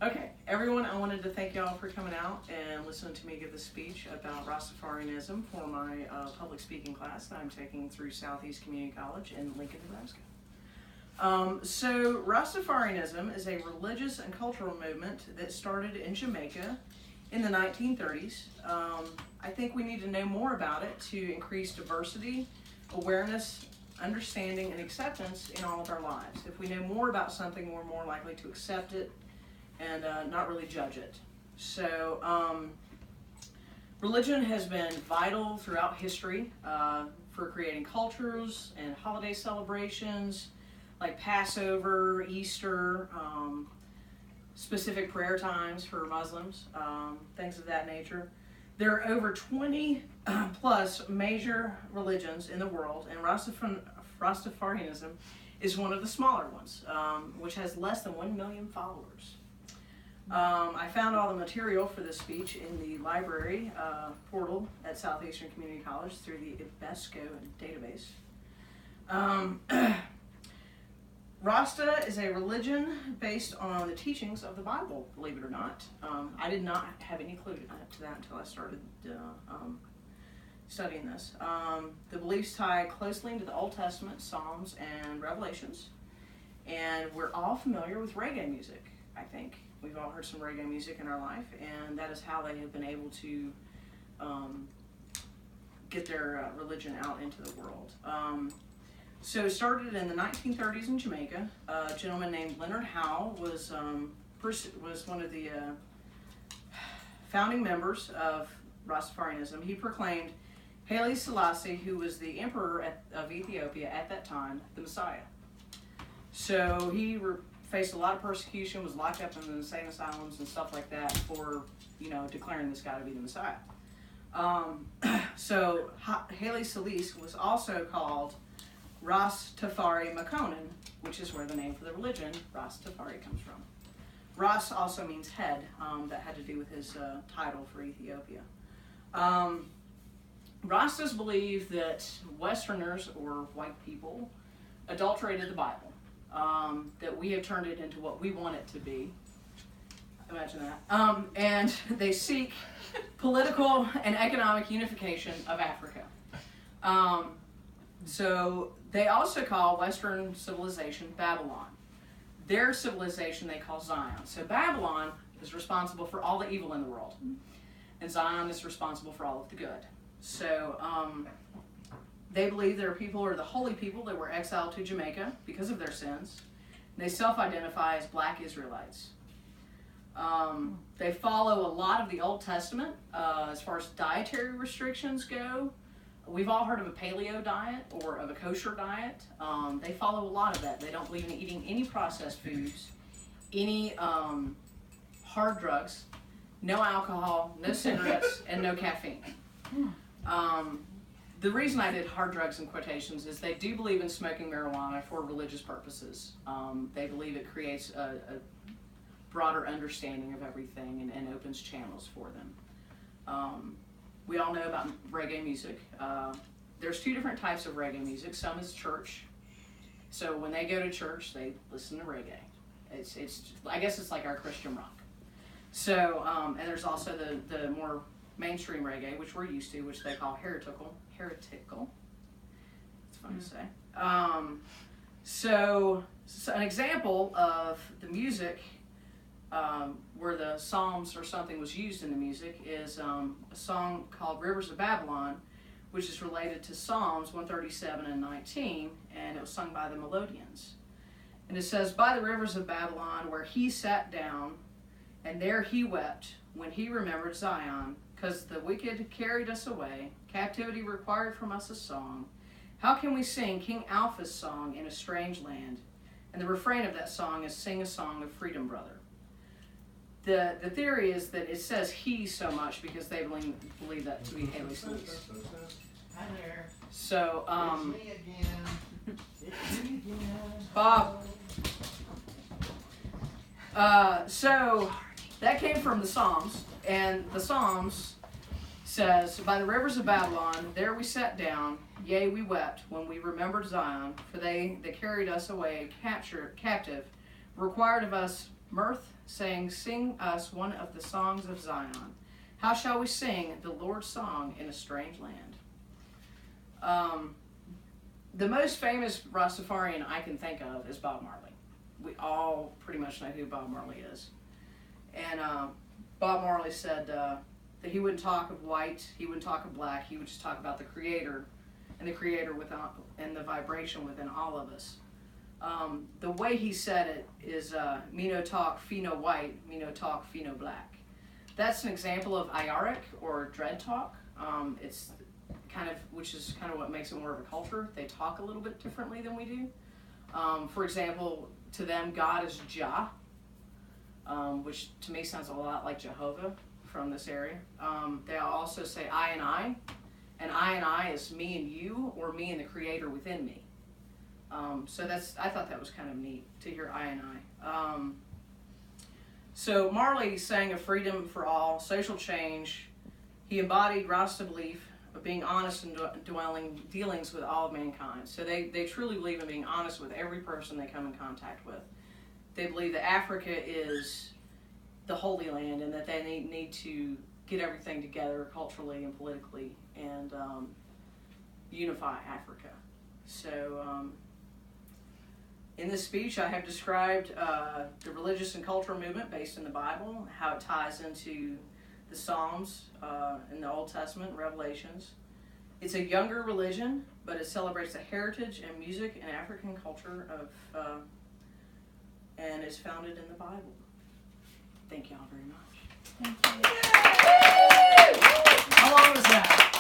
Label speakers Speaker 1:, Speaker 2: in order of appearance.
Speaker 1: Okay, everyone, I wanted to thank y'all for coming out and listening to me give this speech about Rastafarianism for my public speaking class that I'm taking through Southeast Community College in Lincoln, Nebraska. So Rastafarianism is a religious and cultural movement that started in Jamaica in the 1930s. I think we need to know more about it to increase diversity, awareness, understanding, and acceptance in all of our lives. If we know more about something, we're more likely to accept it and not really judge it. So religion has been vital throughout history for creating cultures and holiday celebrations like Passover, Easter, specific prayer times for Muslims, things of that nature. There are over 20 plus major religions in the world, and Rastafarianism is one of the smaller ones, which has less than 1 million followers. I found all the material for this speech in the library portal at Southeastern Community College through the IBESCO database. Rasta is a religion based on the teachings of the Bible, believe it or not. I did not have any clue to that until I started studying this. The beliefs tie closely into the Old Testament, Psalms, and Revelations. And we're all familiar with reggae music, I think. We've all heard some reggae music in our life, and that is how they have been able to get their religion out into the world. So it started in the 1930s in Jamaica. A gentleman named Leonard Howe was one of the founding members of Rastafarianism. He proclaimed Haile Selassie, who was the emperor of Ethiopia at that time, the Messiah. So he faced a lot of persecution, was locked up in the insane asylums and stuff like that for, declaring this guy to be the Messiah. So Haile Selassie was also called Rastafari Makonnen, which is where the name for the religion, Rastafari, comes from. Ras also means head. That had to do with his title for Ethiopia. Rastas believe that Westerners, or white people, adulterated the Bible. That we have turned it into what we want it to be. Imagine that. And they seek political and economic unification of Africa. So they also call Western civilization Babylon. Their civilization they call Zion. So Babylon is responsible for all the evil in the world, and Zion is responsible for all of the good. So they believe their people are the holy people that were exiled to Jamaica because of their sins. They self-identify as Black Israelites. They follow a lot of the Old Testament as far as dietary restrictions go. We've all heard of a paleo diet or of a kosher diet. They follow a lot of that. They don't believe in eating any processed foods, any hard drugs, no alcohol, no cigarettes, and no caffeine. The reason I did hard drugs in quotations is they do believe in smoking marijuana for religious purposes. They believe it creates a broader understanding of everything and opens channels for them. We all know about reggae music. There's two different types of reggae music. Some is church. So when they go to church, they listen to reggae. I guess it's like our Christian rock. So, and there's also the more mainstream reggae, which we're used to, which they call heretical. It's fun to say. So an example of the music where the Psalms or something was used in the music is a song called Rivers of Babylon, which is related to Psalms 137 and 19, and it was sung by the Melodians. And it says, by the rivers of Babylon, where he sat down, and there he wept, when he remembered Zion, because the wicked carried us away, captivity required from us a song. How can we sing King Alpha's song in a strange land? And the refrain of that song is, sing a song of freedom, brother. The theory is that it says he so much because they believe that to be Haile Selassie.
Speaker 2: Hi there.
Speaker 1: So,
Speaker 2: It's me again. It's me again.
Speaker 1: Bob. So that came from the Psalms, and the Psalms says, by the rivers of Babylon, there we sat down, yea, we wept when we remembered Zion, for they that carried us away captive required of us Mirth, saying, "Sing us one of the songs of Zion. How shall we sing the Lord's song in a strange land?" The most famous Rastafarian I can think of is Bob Marley. We all pretty much know who Bob Marley is. And Bob Marley said that he wouldn't talk of white, he wouldn't talk of black, he would just talk about the Creator and the Creator within, and the vibration within all of us. The way he said it is, me no talk, fee no white, me no talk, fee no black. That's an example of Iaric or dread talk. It's which is kind of what makes it more of a culture. They talk a little bit differently than we do. For example, to them, God is Jah, which to me sounds a lot like Jehovah from this area. They also say I, and I is me and you, or me and the Creator within me. So I thought that was kind of neat to hear I and I. So Marley sang of freedom for all, social change. He embodied Rasta belief of being honest and dealings with all of mankind. So they truly believe in being honest with every person they come in contact with. They believe that Africa is the Holy Land and that they need to get everything together culturally and politically and unify Africa. So in this speech, I have described the religious and cultural movement based in the Bible, how it ties into the Psalms in the Old Testament, Revelations. It's a younger religion, but it celebrates the heritage and music and African culture and is founded in the Bible. Thank y'all very much.
Speaker 3: Thank you.
Speaker 1: How long was that?